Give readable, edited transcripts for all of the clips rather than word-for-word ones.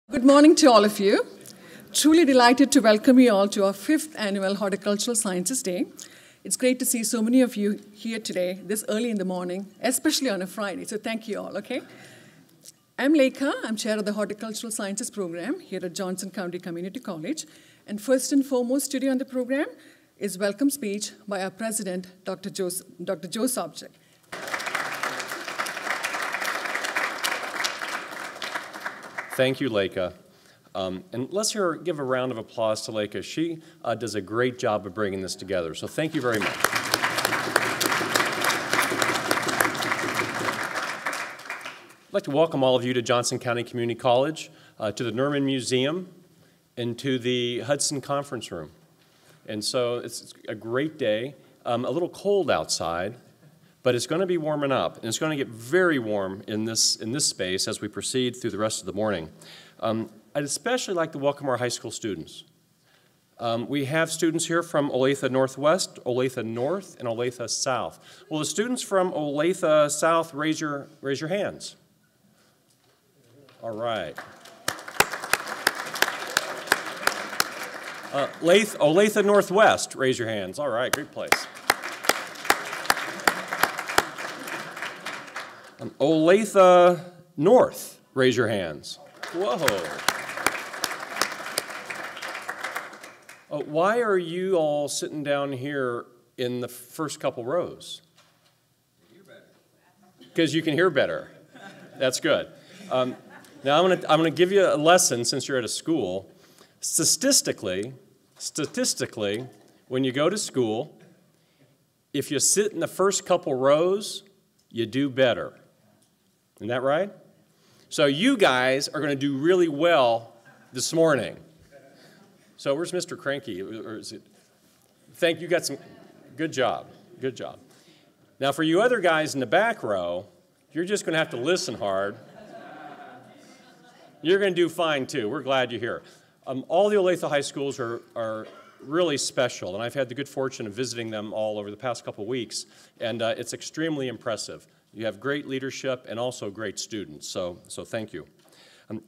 Good morning to all of you. Truly delighted to welcome you all to our 5th annual Horticultural Sciences Day. It's great to see so many of you here today, this early in the morning, especially on a Friday, so thank you all, okay? I'm Lekha, I'm chair of the Horticultural Sciences program here at Johnson County Community College, and first and foremost today on the program is welcome speech by our president, Dr. Joe Sopcich. Thank you, Lekha. And let's give a round of applause to Lekha. She does a great job of bringing this together, so thank you very much. I'd like to welcome all of you to Johnson County Community College, to the Nerman Museum, and to the Hudson Conference Room. And so it's a great day, a little cold outside, but it's going to be warming up, and it's going to get very warm in this space as we proceed through the rest of the morning. I'd especially like to welcome our high school students. We have students here from Olathe Northwest, Olathe North, and Olathe South. Will the students from Olathe South raise your hands? All right. Olathe Northwest, raise your hands. All right, great place. Olathe North, raise your hands. Whoa. Why are you all sitting down here in the first couple rows? Because you can hear better. That's good. Now I'm going to give you a lesson since you're at a school. Statistically, when you go to school, if you sit in the first couple rows, you do better. Isn't that right? So you guys are going to do really well this morning. So where's Mr. Cranky? Or is it? Thank you. Got some. Good job. Good job. Now for you other guys in the back row, you're just going to have to listen hard. You're going to do fine too. We're glad you're here. All the Olathe high schools are really special, and I've had the good fortune of visiting them all over the past couple of weeks, and it's extremely impressive. You have great leadership and also great students, so thank you.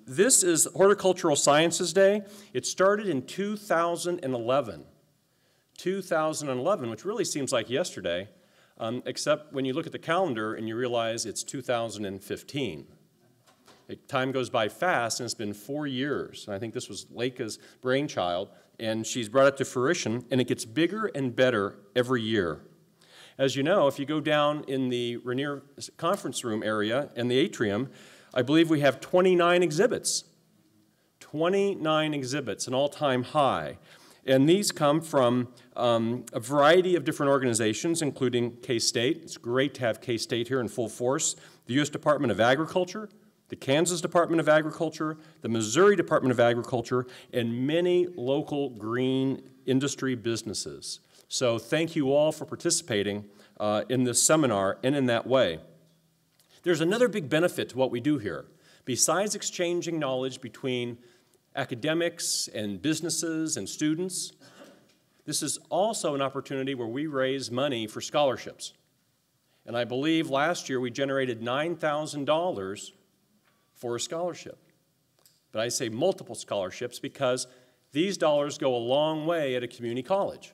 This is Horticultural Sciences Day. It started in 2011. 2011, which really seems like yesterday, except when you look at the calendar and you realize it's 2015. Time goes by fast, and it's been 4 years. And I think this was Lekha's brainchild, and she's brought it to fruition, and it gets bigger and better every year. As you know, if you go down in the Rainier Conference Room area in the atrium, I believe we have 29 exhibits. 29 exhibits, an all-time high. And these come from a variety of different organizations, including K-State. It's great to have K-State here in full force. The U.S. Department of Agriculture, the Kansas Department of Agriculture, the Missouri Department of Agriculture, and many local green industry businesses. So thank you all for participating in this seminar and in that way. There's another big benefit to what we do here. Besides exchanging knowledge between academics and businesses and students, this is also an opportunity where we raise money for scholarships. And I believe last year we generated $9,000 for a scholarship. But I say multiple scholarships because these dollars go a long way at a community college.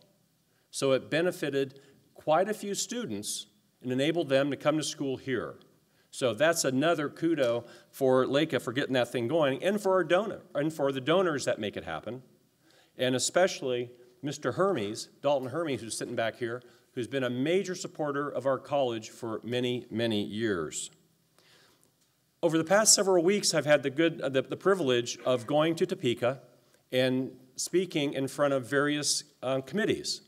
So it benefited quite a few students and enabled them to come to school here. So that's another kudo for Lekha for getting that thing going, and for our donor, and for the donors that make it happen, and especially Mr. Hermes, Dalton Hermes, who's sitting back here, who's been a major supporter of our college for many, many years. Over the past several weeks, I've had the privilege of going to Topeka and speaking in front of various committees.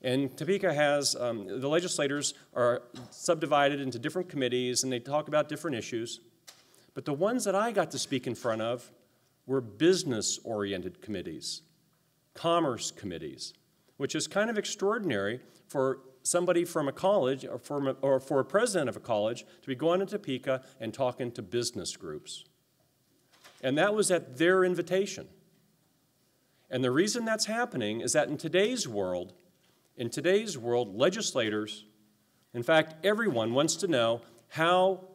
And Topeka has, the legislators are subdivided into different committees, and they talk about different issues. But the ones that I got to speak in front of were business-oriented committees, commerce committees, which is kind of extraordinary for somebody from a college or for a president of a college to be going to Topeka and talking to business groups. And that was at their invitation. And the reason that's happening is that in today's world, legislators, in fact, everyone wants to know how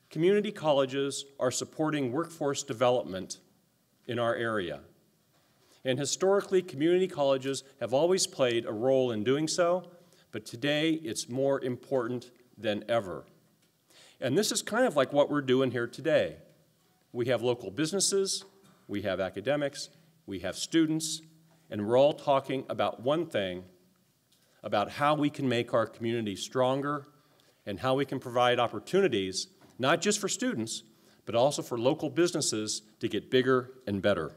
community colleges are supporting workforce development in our area. And historically, community colleges have always played a role in doing so, but today it's more important than ever. And this is kind of like what we're doing here today. We have local businesses, we have academics, we have students, and we're all talking about one thing, about how we can make our community stronger and how we can provide opportunities, not just for students, but also for local businesses to get bigger and better.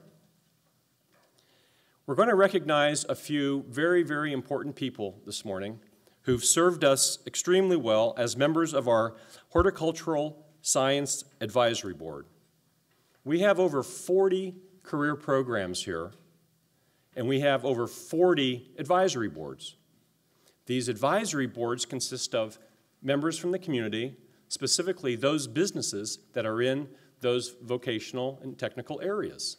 We're going to recognize a few very, very important people this morning who've served us extremely well as members of our Horticultural Science Advisory Board. We have over 40 career programs here, and we have over 40 advisory boards. These advisory boards consist of members from the community, specifically those businesses that are in those vocational and technical areas.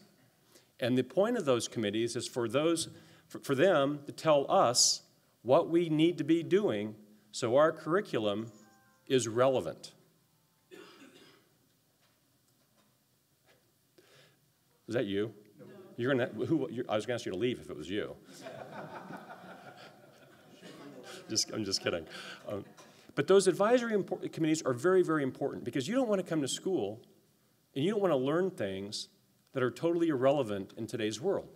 And the point of those committees is for them to tell us what we need to be doing so our curriculum is relevant. Is that you? No. I was going to ask you to leave if it was you. I'm just kidding. But those advisory committees are very, very important because you don't want to come to school and you don't want to learn things that are totally irrelevant in today's world.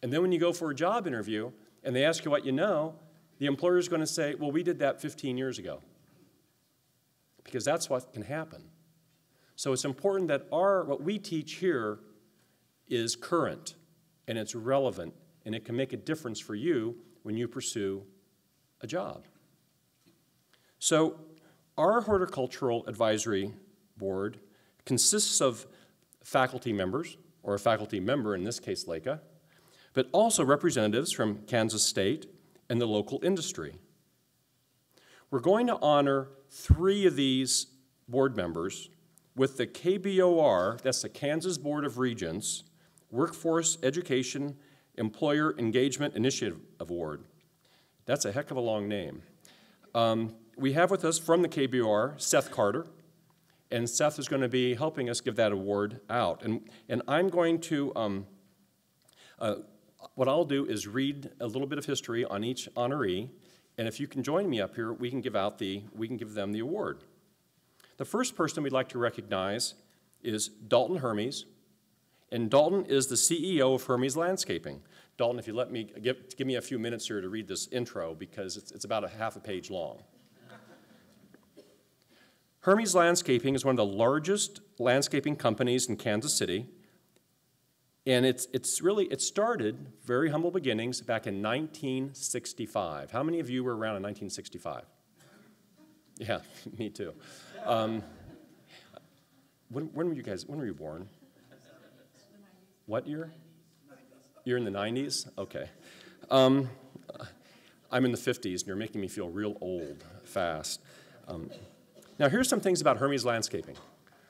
And then when you go for a job interview and they ask you what you know, the employer is going to say, well, we did that 15 years ago. Because that's what can happen. So it's important that what we teach here is current and it's relevant and it can make a difference for you when you pursue a job. So our Horticultural Advisory Board consists of faculty members, or a faculty member, in this case Lekha, but also representatives from Kansas State and the local industry. We're going to honor 3 of these board members with the KBOR, that's the Kansas Board of Regents, Workforce Education Employer Engagement Initiative Award. That's a heck of a long name. We have with us from the KBOR, Seth Carter, and Seth is going to be helping us give that award out. And I'm going to, what I'll do is read a little bit of history on each honoree, and if you can join me up here, we can give them the award. The first person we'd like to recognize is Dalton Hermes, and Dalton is the CEO of Hermes Landscaping. Dalton, if you let me, give me a few minutes here to read this intro because it's about a half a page long. Hermes Landscaping is one of the largest landscaping companies in Kansas City, and it started very humble beginnings back in 1965. How many of you were around in 1965? Yeah, me too. When were you born? What year? You're in the 90s? Okay. I'm in the 50s, and you're making me feel real old fast. Now, here's some things about Hermes Landscaping.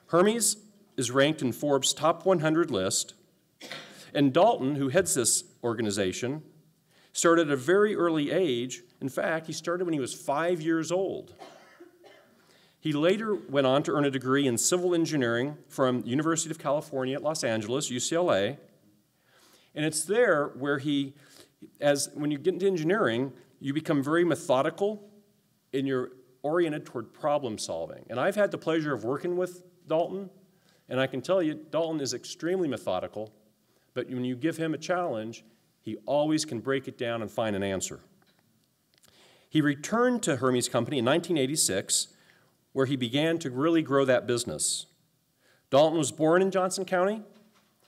Hermes is ranked in Forbes' top 100 list, and Dalton, who heads this organization, started at a very early age. In fact, he started when he was 5 years old. He later went on to earn a degree in civil engineering from the University of California at Los Angeles, UCLA, and it's there where when you get into engineering, you become very methodical and you're oriented toward problem solving. And I've had the pleasure of working with Dalton, and I can tell you, Dalton is extremely methodical, but when you give him a challenge, he always can break it down and find an answer. He returned to Hermes Company in 1986, where he began to really grow that business. Dalton was born in Johnson County,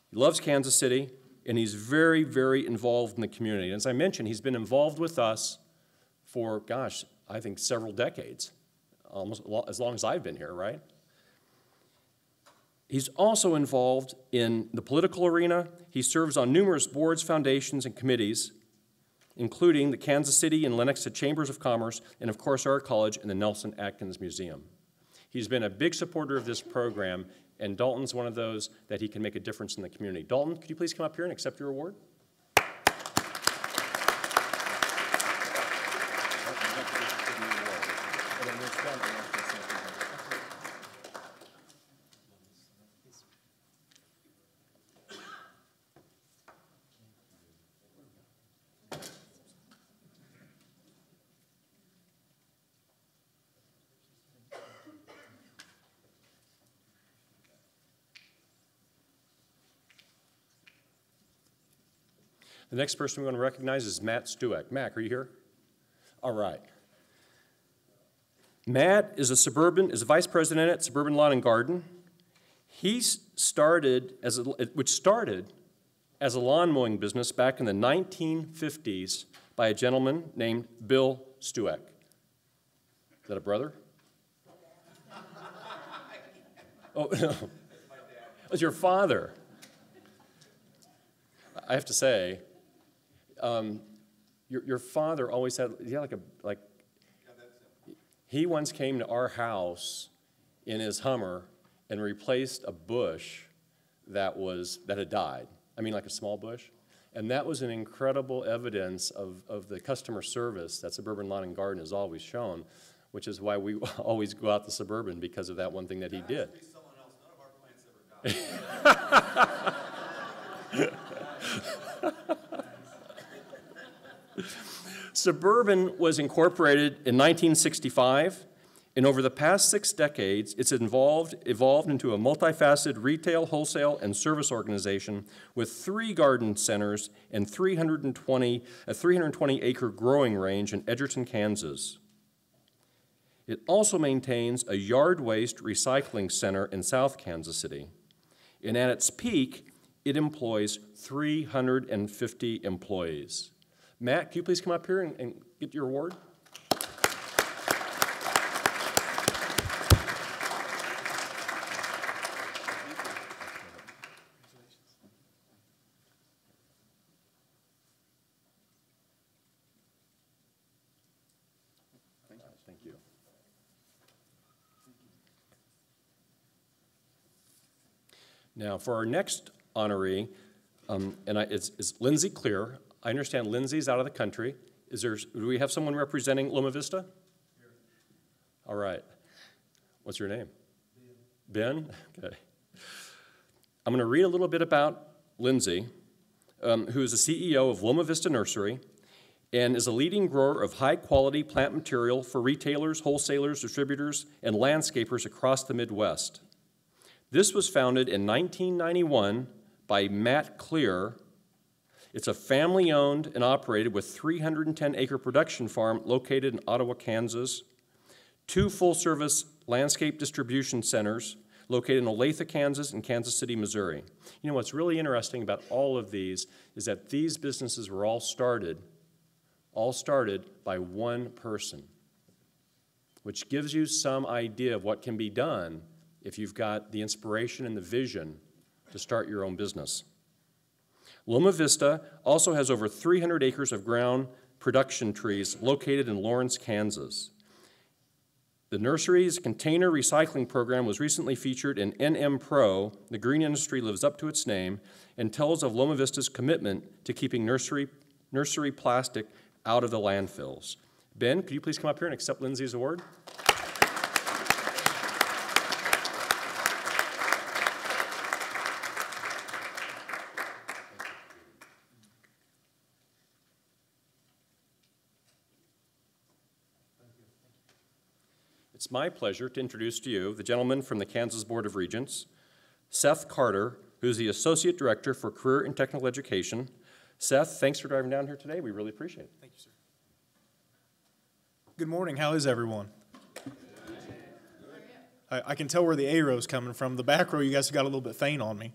he loves Kansas City, and he's very, very involved in the community. And as I mentioned, he's been involved with us for, gosh, I think several decades, almost as long as I've been here, right? He's also involved in the political arena. He serves on numerous boards, foundations, and committees, including the Kansas City and Lenexa Chambers of Commerce, and of course our college and the Nelson Atkins Museum. He's been a big supporter of this program, and Dalton's one of those that he can make a difference in the community. Dalton, could you please come up here and accept your award? The next person we want to recognize is Matt Stewart. Matt, are you here? All right. Matt is a vice president at Suburban Lawn and Garden. He started as a lawn mowing business back in the 1950s by a gentleman named Bill Stewart. Is that a brother? Oh, no. It was your father. I have to say, your father always had, he once came to our house in his Hummer and replaced a bush that had died. I mean, like a small bush. And that was an incredible evidence of the customer service that Suburban Lawn and Garden has always shown, which is why we always go out to Suburban, because of that one thing that he did. None of our plants ever died. Suburban was incorporated in 1965, and over the past 6 decades, it's evolved into a multifaceted retail, wholesale, and service organization with 3 garden centers and a 320-acre growing range in Edgerton, Kansas. It also maintains a yard waste recycling center in South Kansas City, and at its peak, it employs 350 employees. Matt, can you please come up here and get your award? Thank you. Now, for our next honoree, it's Lindsay Clear. I understand Lindsay's out of the country. Do we have someone representing Loma Vista? Here. All right. What's your name? Ben. Ben? Okay. I'm going to read a little bit about Lindsay, who is the CEO of Loma Vista Nursery and is a leading grower of high-quality plant material for retailers, wholesalers, distributors, and landscapers across the Midwest. This was founded in 1991 by Matt Clear. It's a family-owned and operated with 310-acre production farm located in Ottawa, Kansas, 2 full-service landscape distribution centers located in Olathe, Kansas, and Kansas City, Missouri. You know, what's really interesting about all of these is that these businesses were all started by one person, which gives you some idea of what can be done if you've got the inspiration and the vision to start your own business. Loma Vista also has over 300 acres of ground production trees located in Lawrence, Kansas. The nursery's container recycling program was recently featured in NM Pro. The green industry lives up to its name and tells of Loma Vista's commitment to keeping nursery plastic out of the landfills. Ben, could you please come up here and accept Lindsay's award? It's my pleasure to introduce to you the gentleman from the Kansas Board of Regents, Seth Carter, who's the Associate Director for Career and Technical Education. Seth, thanks for driving down here today. We really appreciate it. Thank you, sir. Good morning. How is everyone? I can tell where the A row is coming from. The back row, you guys got a little bit faint on me.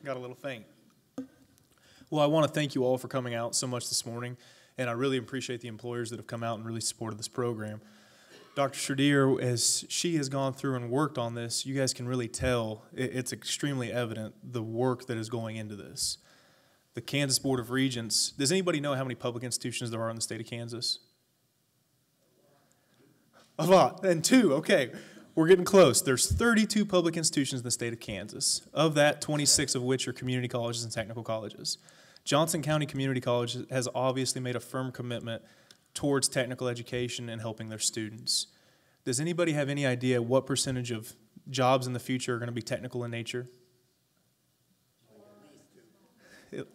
Got a little faint. Well, I want to thank you all for coming out so much this morning, and I really appreciate the employers that have come out and really supported this program. Dr. Sreedhar, as she has gone through and worked on this, you guys can really tell it's extremely evident the work that is going into this. The Kansas Board of Regents, does anybody know how many public institutions there are in the state of Kansas? A lot, and 2, okay. We're getting close. There's 32 public institutions in the state of Kansas. Of that, 26 of which are community colleges and technical colleges. Johnson County Community College has obviously made a firm commitment towards technical education and helping their students. Does anybody have any idea what percentage of jobs in the future are going to be technical in nature?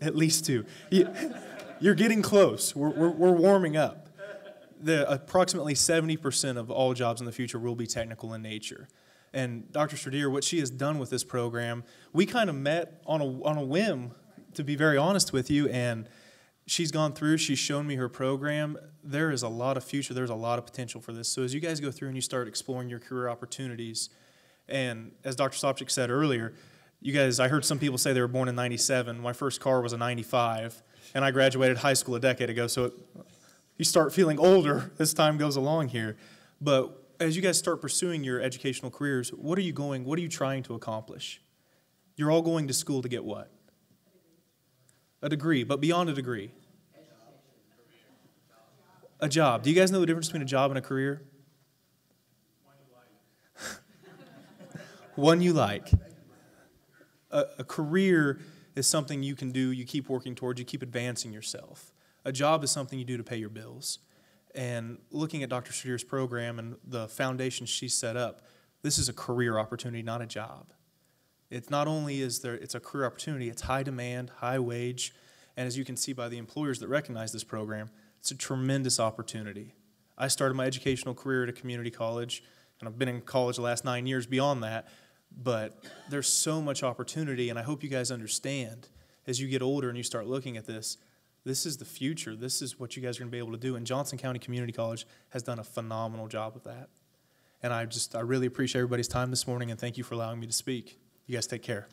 At least 2. You're getting close. We're warming up. Approximately 70% of all jobs in the future will be technical in nature. And Dr. Sreedhar, what she has done with this program, we kind of met on a whim, to be very honest with you, and she's gone through, she's shown me her program. There is a lot of future, there's a lot of potential for this. So as you guys go through and you start exploring your career opportunities, and as Dr. Sopcich said earlier, you guys, I heard some people say they were born in 97. My first car was a 95, and I graduated high school a decade ago, so you start feeling older as time goes along here. But as you guys start pursuing your educational careers, what are you trying to accomplish? You're all going to school to get what? A degree, but beyond a degree. A job. Do you guys know the difference between a job and a career? One you like. A career is something you can do, you keep working towards, you keep advancing yourself. A job is something you do to pay your bills. And looking at Dr. Sreedhar's program and the foundation she set up, this is a career opportunity, not a job. It's not only it's a career opportunity, it's high demand, high wage, and as you can see by the employers that recognize this program, it's a tremendous opportunity. I started my educational career at a community college, and I've been in college the last 9 years beyond that, but there's so much opportunity, and I hope you guys understand as you get older and you start looking at this, this is the future. This is what you guys are going to be able to do, and Johnson County Community College has done a phenomenal job of that. And I really appreciate everybody's time this morning, and thank you for allowing me to speak. You guys take care.